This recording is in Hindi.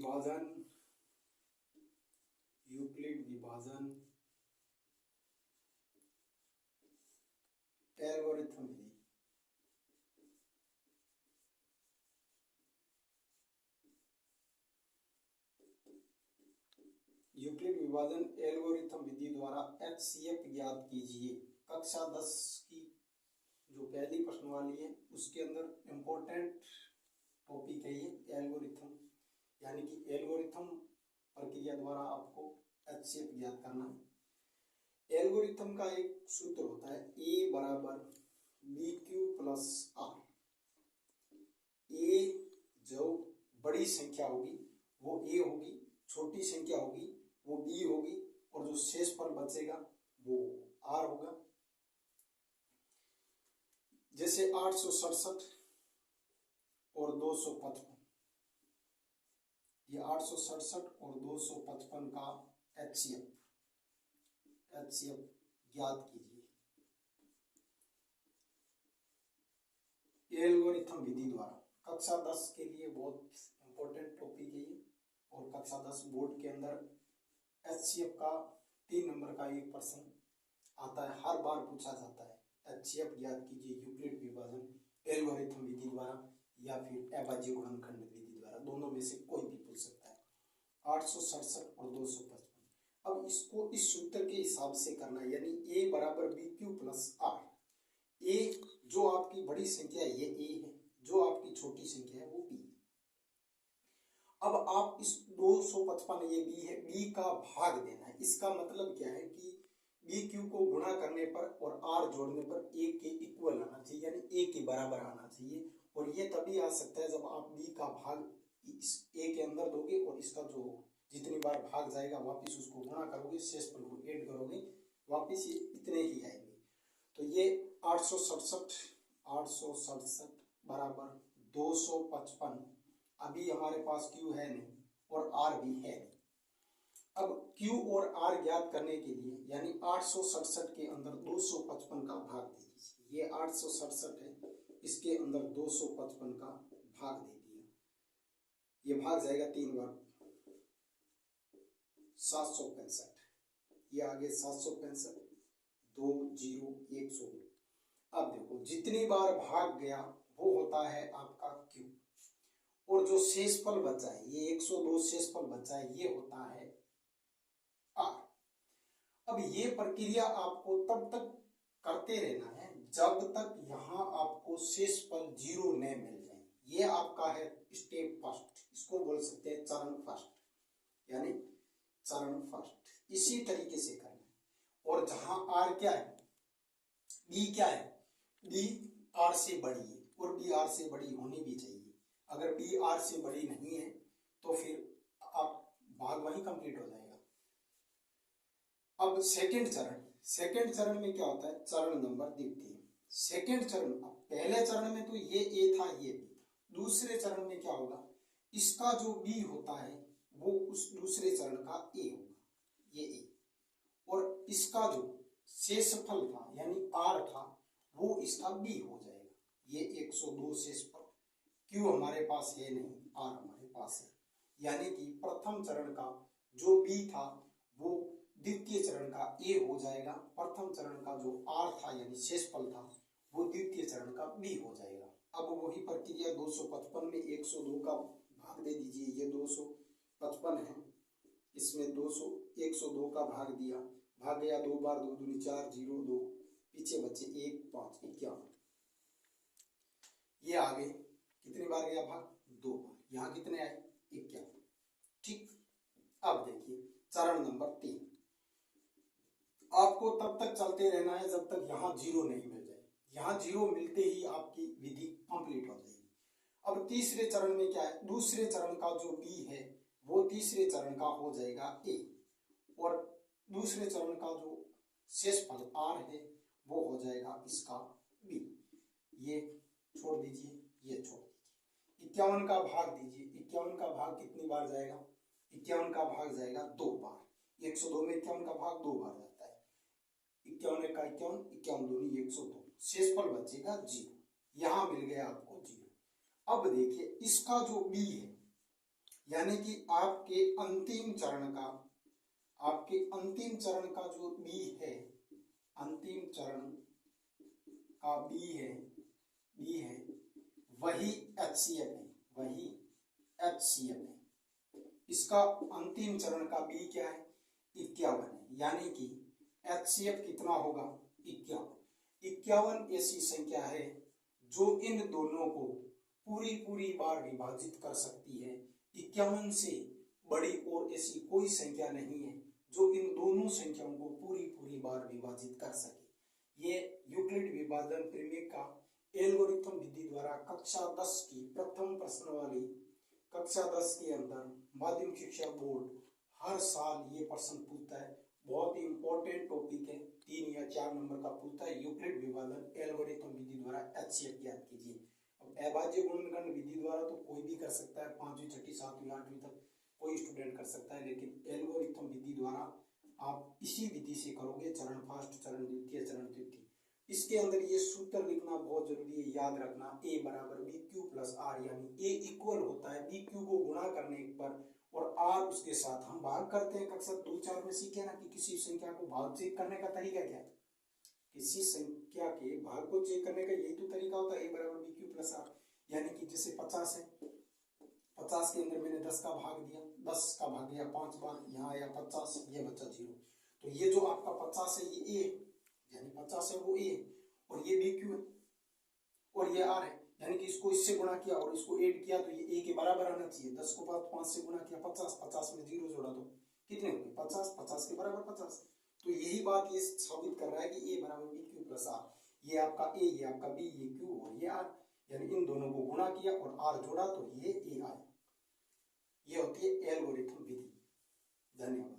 विभाजन, यूक्लिड विभाजन एल्गोरिथम विधि। यूक्लिड विभाजन एल्गोरिथम विधि द्वारा HCF ज्ञात कीजिए। कक्षा 10 की जो पहली प्रश्नवाली है उसके अंदर इम्पोर्टेंट टॉपिक है ये एल्गोरिथम, यानी कि एल्गोरिथम प्रक्रिया द्वारा आपको HCF ज्ञात करना है। एल्गोरिथम का एक सूत्र होता है A बराबर BQ प्लस R। A जो बड़ी संख्या होगी वो A होगी, छोटी संख्या होगी वो B होगी, और जो शेषफल बचेगा वो R होगा। जैसे 867 और 255, ये 867 और 255 का HCF ज्ञात कीजिए एल्गोरिथम विधि द्वारा। कक्षा 10 के लिए बहुत इंपॉर्टेंट टॉपिक है ये, और कक्षा 10 बोर्ड के अंदर HCF का 3 नंबर का एक प्रश्न आता है, हर बार पूछा जाता है। HCF ज्ञात कीजिए यूक्लिड विभाजन एल्गोरिथम विधि द्वारा या फिर अभाज्य गुणनखंड विधि द्वारा, दोनों में से कोई भी पूछ सकता है। 867 और 255। अब इसको इस सूत्र के हिसाब से करना है, यानी A बराबर BQ प्लस R। A जो आपकी बड़ी संख्या है ये A है, जो आपकी छोटी संख्या है वो B है। अब आप इस 255 ये B है, B का भाग देना है। इसका मतलब क्या है कि BQ को गुणा करने पर और R जोड़ने पर A के इक्वल आना चाहिए, यानी A के बराबर आना चाहिए। और ये तभी आ सकता है जब आप B का भाग इस A के अंदर दोगे और इसका जो जितनी बार भाग जाएगा वापिस उसको गुणा करोगे, शेषफल को ऐड करोगे, वापिस ये इतने ही आएंगे। तो ये 867 बराबर 255। अभी हमारे पास Q है नहीं और R भी है नहीं। अब Q और R ज्ञात करने के लिए, यानी 867 के अंदर 255 का भाग दे दीजिए। ये 867 है, इसके अंदर 255 का भाग दे दिया, ये भाग जाएगा 3 बार, 765। ये आगे 765, 2 0 102। अब देखो जितनी बार भाग गया वो होता है आपका Q, और जो शेषफल बचा है ये 102 शेषफल बचा है ये होता है R। अब ये प्रक्रिया आपको तब तक करते रहना है जब तक यहाँ आपको शेषफल 0 न मिल जाए। ये आपका है स्टेप फर्स्ट, इसको बोल सकते हैं चरण फर्स्ट, यानी चरण फर्स्ट। इसी तरीके से करना है। और जहां R क्या है, B क्या है, B R से बड़ी है और B R से बड़ी होनी भी चाहिए। अगर B R से बड़ी नहीं है तो फिर आप भाग वहीं कंप्लीट हो जाएगा। अब सेकंड चरण में क्या होता है, चरण नंबर द्वितीय। सेकंड चरण, पहले चरण में तो ये A था ये B, दूसरे चरण में क्या होगा, इसका जो B होता है वो उस दूसरे चरण का A होगा, ये A, और इसका जो शेषफल था यानी R था वो इसका B हो जाएगा। ये 102 शेषफल, Q हमारे पास है नहीं, R हमारे पास है, यानी कि प्रथम चरण का जो B था वो द्वितीय चरण का A हो जाएगा। प्रथम चरण का जो R था यानी शेषफल था वो द्वितीय चरण का B हो जाएगा। अब वही प्रक्रिया 255 में 102 का भाग दे दीजिए, ये 255 है, इसमें 102 का भाग दिया, भाग गया 2 बार, 2 दूनी 4, 0 2, पीछे बचे 1 5 51। ये आगे कितनी बार गया भाग, 2 बार, यहाँ कितने आए 51। ठीक। अब देखिए चरण नंबर 3, आपको तब तक चलते रहना है जब तक यहाँ 0 नहीं मिल जाए। यहाँ 0 मिलते ही आपकी विधि कंप्लीट हो जाएगी। अब तीसरे चरण में क्या है, दूसरे चरण का जो B है वो तीसरे चरण का हो जाएगा A, और दूसरे चरण का जो शेषफल R है वो हो जाएगा इसका B। ये छोड़ दीजिए, ये छोड़ दीजिए, 51 का भाग दीजिए। 51 का भाग कितनी बार जाएगा, 51 का भाग जाएगा 2 बार। 102 में 51 का भाग 2 बार जाता है, 51 का 51, 51 दूनी 102, शेषफल बचेगा 0। यहाँ मिल गया आपको 0। अब देखिए इसका जो B है यानी कि आपके अंतिम चरण का जो बी है, अंतिम चरण का बी है वही HCF है, वही HCF है। इसका अंतिम चरण का बी क्या है, 51 है। यानी कि HCF कितना होगा, 51। 51 ऐसी संख्या है जो इन दोनों को पूरी बार विभाजित कर सकती है। 51 से बड़ी और ऐसी कोई संख्या नहीं है जो इन दोनों संख्याओं को पूरी बार विभाजित कर सके। ये यूक्लिड विभाजन प्रमेय का एल्गोरिथम विधि द्वारा कक्षा 10 की प्रथम प्रश्न वाली कक्षा 10 के अंदर माध्यमिक शिक्षा बोर्ड हर साल ये प्रश्न पूछता है। बहुत ही इंपॉर्टेंट टॉपिक है, 3 या 4 नंबर का पूछता है। यूक्लिड विभाजन एल्गोरिथम विधि द्वारा HCF ज्ञात कीजिए। अब अभाज्य गुणनखंड विधि द्वारा तो कोई भी कर सकता है, 5वीं 6वीं 7वीं 8वीं तक कोई स्टूडेंट कर सकता है, लेकिन एल्गोरिथम विधि द्वारा आप इसी विधि से करोगे, चरण फर्स्ट, चरण द्वितीय, चरण तृतीय। इसके अंदर ये सूत्र लिखना बहुत जरूरी है, याद रखना। A बराबर BQ प्लस R, यानी A इक्वल होता है BQ को गुणा करने पर और R उसके साथ हम भाग करते हैं। कक्षा 2-4 में सीखे ना कि किसी संख्या को भाग चेक करने का तरीका क्या है, किसी संख्या के भाग को चेक करने का यही तो तरीका होता है। A बराबर BQ प्लस R, यानी कि जैसे 50 है, 50 के अंदर मैंने 10 का भाग दिया, 10 का भाग दिया 5 बार, यहाँ आया 50, ये बचा 0। तो ये जो आपका 50 है ये A, यानी 50 है वो A, और ये BQ है और ये R है, यानी कि इसको इससे गुणा किया और इसको ऐड किया तो ये A के बराबर आना चाहिए। 10 को 5 से गुणा किया 50, 50 में 0 जोड़ा तो कितने होंगे 50, 50 के बराबर 50। तो यही बात ये साबित कर रहा है कि A बराबर BQ प्लस R। ये आपका A, ये आपका B, ये Q और ये R, यानी इन दोनों को गुणा किया और R जोड़ा तो ये A आया। ये होती है एल्गोरिथम विधि। धन्यवाद।